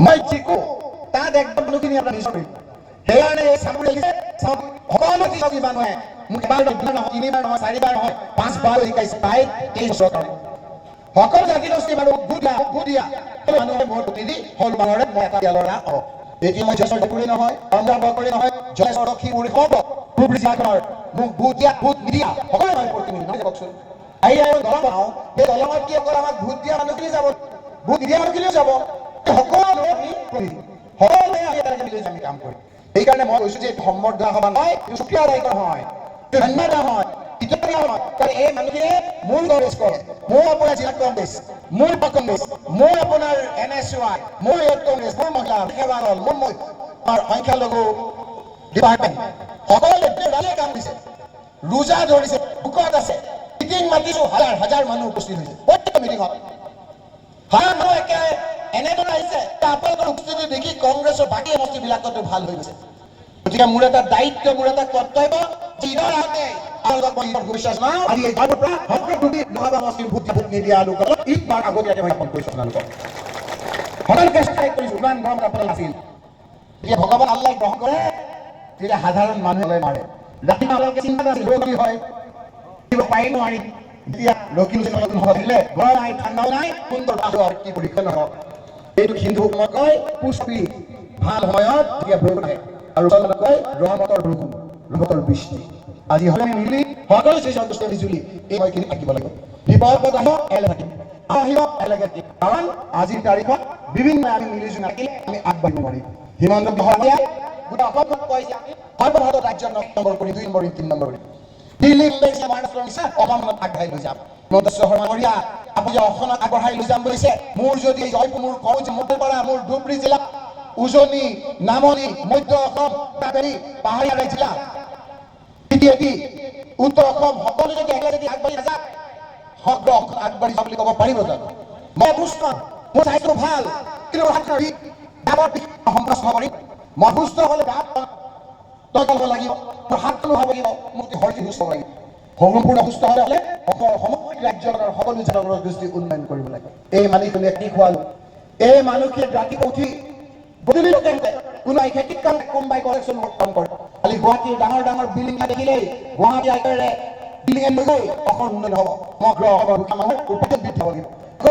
মই জিকো তাত একদম মানুহখিনি আপোনাৰ নিজৰ সেইকাৰণে এই চাবলৈ লাগিছে সকলো কৃষক মানুহে মোক এবাৰ দুবাৰ নহয় তিনিবাৰ নহয় চাৰিবাৰ নহয় 5 বাৰ শিকাইছে প্ৰায় 23 বছৰ কাৰণে সকলো জাতি গোষ্ঠী মানুহ বুধিয়া মানুহে ভোট দি হল মানুহৰে মই এটা ল'ৰা এতিয়া মই জেছৰ ডকুৰি নহয় পাঞ্জাৱ ডকুৰি নহয় জেছৰ লক্ষীপুৰ হ'ব পুবলি জাগৰ মোক বুধিয়া ভোট নিদিয়া সকলো মই প্ৰতিনিধি নহয় কওকচোন আহি আৰু দলং পাওঁ এই দলঙত কি অকল আমাক ভোট দিয়া মানুহখিনি যাব ভোট নিদিয়া মানুহখিনিও যাব সকলো আমি প্ৰতিনিধি সকলোৱে আমি এটা মিলি আমি কাম কৰিম সেইকাৰণে মই কৈছোঁ যে সম্বৰ্ধনা সভা নহয় সুক্ৰিয়া আদায় কৰা হয় ধন্যবাদ হয় কাৰণ এই মানুহখিনিয়ে মূল কংগ্ৰেছ কৰে মোৰ আপোনাৰ জিলা কংগ্ৰেছ মোৰ কংগ্ৰেছ মোৰ আপোনাৰ NSY মোৰ ইউথ কংগ্ৰেছ মোৰ মহিলা সেৱা দল মোৰ সংখ্যালঘু ডিপাৰ্টমেণ্ট সকলোৱে কাম দিছে ৰোজা ধৰিছে ভোকত আছে মিটিং মাতিছোঁ হাজাৰ হাজাৰ মানুহ উপস্থিত হৈছে প্ৰত্যেক মিটিঙত হাজাৰ মানুহ একেবাৰে এনেদৰে আহিছে আপোনালোকৰ উপস্থিতি দেখি কংগ্ৰেছৰ বাকী সমষ্টিবিলাকতো ভাল হৈ গৈছে গতিকে মোৰ এটা দায়িত্ব মোৰ এটা কৰ্তব্য যিদৰ আগতে আপোনালোকক মই বিশ্বাস নাই আজি এই গাঁৱৰ পৰা সকলোটি নহবা সমষ্টিৰ ভোট নিদিয়া লোকক ইবাৰ আগতীয়াকৈ মই ফোন কৰিছোঁ আপোনালোকক সকলোকে চেষ্টা কৰিছোঁ ইমান গৰম আপোনালোক আছিল যেতিয়া ভগৱান আল্লাই গ্ৰহণ কৰে তেতিয়া সাধাৰণ মানুহে মাৰে ৰাতিপুৱা আপোনালোকে চিন্তা নাছিল হয় পাই নোৱাৰি এতিয়া লক্ষী দিলে গৰম নাই ঠাণ্ডাও নাই সুন্দৰ কি পৰীক্ষা নহওক এইটো হিন্দু মই কয় পুষ্পি ভাল সময়ত যেতিয়া বৰষুণ আহে আৰু কয় ৰহমতৰ বৃষ্টি আজি হলে মিলি সকলো সেই সন্তুষ্ট বিজুলী এই সময়খিনি থাকিব লাগিব বিপদ আহিব এলে থাকিম আহিব এলেগে কাৰণ আজিৰ তাৰিখত বিভিন্ন আমি মিলিজুলি থাকিলে আমি আগবাঢ়িব পাৰিম হিমন্ত মহোদয়ে গোটেই অসমত কয় যে আমি সৰ্বভাৰতত ৰাজ্য নম্বৰ কৰি 2 নম্বৰ 3 নম্বৰ কৰি দিল্লী মুম্বাই মহাৰাষ্ট্ৰ নিচা অসমত আগবঢ়াই লৈ যাম মৰিয়া আপুনি অসমত আগবঢ়াই লৈ যাম বুলিছে মোৰ যদি জয়পুৰ মোৰ কওঁ যে মোৰপাৰা মোৰ ধুবুৰী জিলা উজনি নামনি মধ্য অসম পাহাৰীয়া জিলা উত্তৰ অসম সকলো যদি একেলগে আগবাঢ়ি নাযায় সকলো আগবাঢ়ি যাব বুলি ক'ব পাৰিব জানো মই সুস্থ মোৰ স্বাস্থ্য ভাল কিন্তু মই সুস্থ হ'লে তল লাগিব মোৰ হাতটো হ'ব লাগিব মোৰ শৰীৰ সুস্থ লাগিব সম্পূৰ্ণ সুস্থ হ'লে সমগ্ৰ ৰাজ্যৰ সকলো জনগোষ্ঠী উন্নয়ন কৰিব লাগে এই মানুহখিনিয়ে কি খোৱালো এই মানুহখিনিয়ে ৰাতিপুৱা উঠি গধূলি কোনোবাই খেতিত কাম কোনোবাই কলেকশ্যন কাম কৰে খালি গুৱাহাটীৰ ডাঙৰ ডাঙৰ বিল্ডিং দেখিলেই গুৱাহাটী আইকাৰে বিল্ডিঙে নগৈ অসম উন্নয়ন হ'ব সমগ্ৰ অসমৰ দুখীয়া মানুহৰ উপযোগ বৃদ্ধি হ'ব লাগিব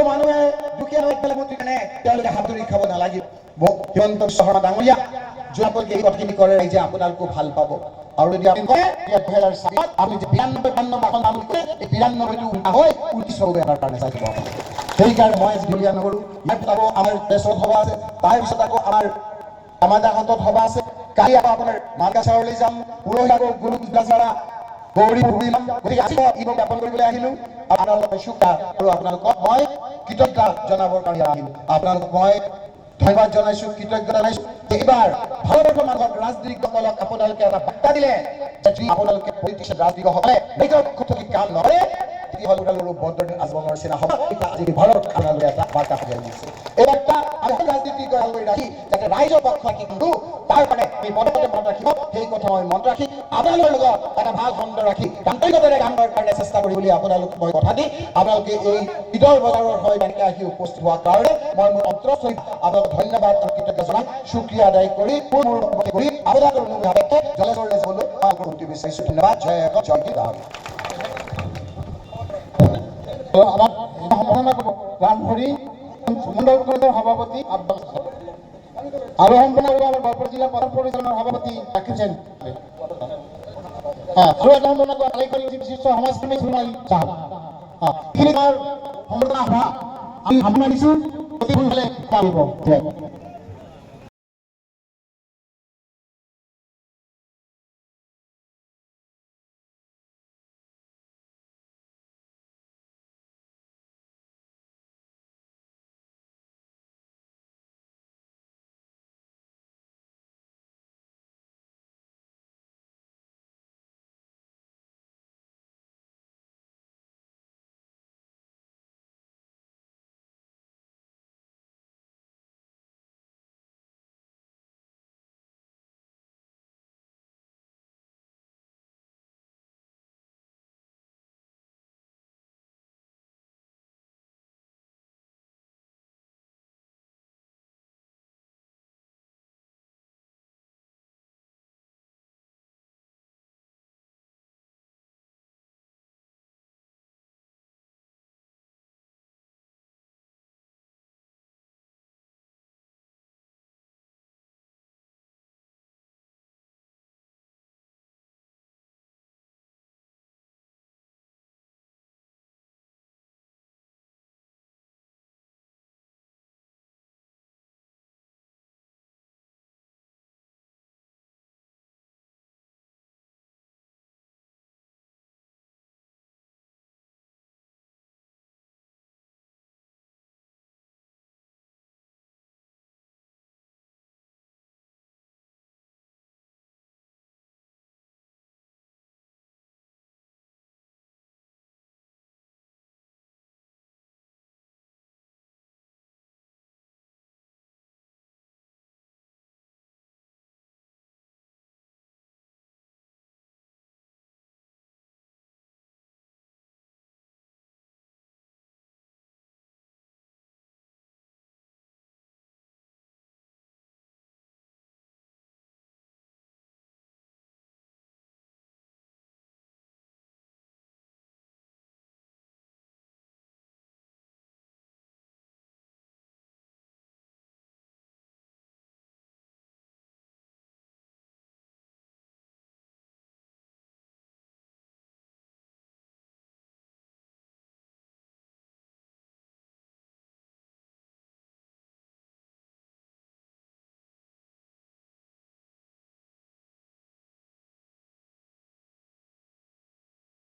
মানুহে দুখীয়া হৈ পেলাই মোৰ কাৰণে তেওঁলোকে হাতুৰি খাব নালাগিব হিমন্ত বিশ্ব শৰ্মা ডাঙৰীয়া যোৱাপতি এই কথাখিনি কৰে যে আপোনালোকো ভাল পাব আৰু যদি আপুনি কয় 2007 আমি যে 92 এখন নাম লিখে এই 92টো উল্টা হৈ 19 এটাৰ কাৰণে চাই দিব সেইকাৰণে মই ধুনীয়া নকৰোঁ আমাৰ দেশত সভা আছে তাৰপিছত আকৌ আমাৰ দাহতত সভা আছে কালি আকৌ আপোনাৰ মাৰ্গাচাৰলৈ যাম পৰহি আকৌ গুলুকবাজাৰা গৌৰী ভূমি গতিকে আজি ঈদ জ্ঞাপন কৰিবলৈ আহিলোঁ আপোনালোকে শুভা আৰু আপোনালোকক মই কৃতজ্ঞতা জনাবৰ কাৰণে আহিলোঁ আপোনালোকক মই ধন্যবাদ জনাইছোঁ কৃতজ্ঞতা জনাইছোঁ এইবাৰ ভাৰতবৰ্ষৰ মানুহক ৰাজনীতিকসকলক আপোনালোকে এটা বাৰ্তা দিলে যে আপোনালোকে পলিটিচিয়ান ৰাজনীতিকসকলে নিজৰ পক্ষত কাম নকৰে বদৰুদ্দিন আজমলৰ চিনা হ'ব আজি ভাৰত আপোনালোকে এটা বাৰ্তা পঠিয়াই দিছে এই বাৰ্তা আমি ৰাজনীতি কৰি ৰাখি যাতে ৰাইজৰ পক্ষ কিন্তু তাৰ কাৰণে আমি পদে পদে মনত ৰাখিব সেই কথা মই মনত ৰাখি আপোনালোকৰ লগত এটা ভাল সম্বন্ধ ৰাখি আন্তৰিকতাৰে কাম কৰাৰ কাৰণে চেষ্টা কৰিম বুলি আপোনালোক মই কথা দি আপোনালোকে এই ঈদৰ বজাৰৰ হৈ এনেকৈ আহি উপস্থিত হোৱাৰ কাৰণে মই মোৰ অন্তৰৰ সহিত আপোনালোক ধন্যবাদ আৰু কৃতজ্ঞতা জনাই সুক্ৰিয়া আদায় কৰি আপোনালোকৰ অনুভৱকে জলেজলৈ যাবলৈ আপোনালোকৰ অতি বিচাৰিছোঁ ধন্যবাদ জয় জয় আমার সম্বোধনা করব রামহরি মন্ডল কমিটির সভাপতি আব্বাস আর সম্বোধনা করব আমার বরপেটা জেলা পথ পরিচালনার সভাপতি রাখিছেন আর এটা সম্বোধনা করব আলাইকরি বিশিষ্ট সমাজকর্মী সুনাই সাহেব এইখিনি সম্বোধনা আমি ভাবনা দিছোঁ অতি সোনকালে পাব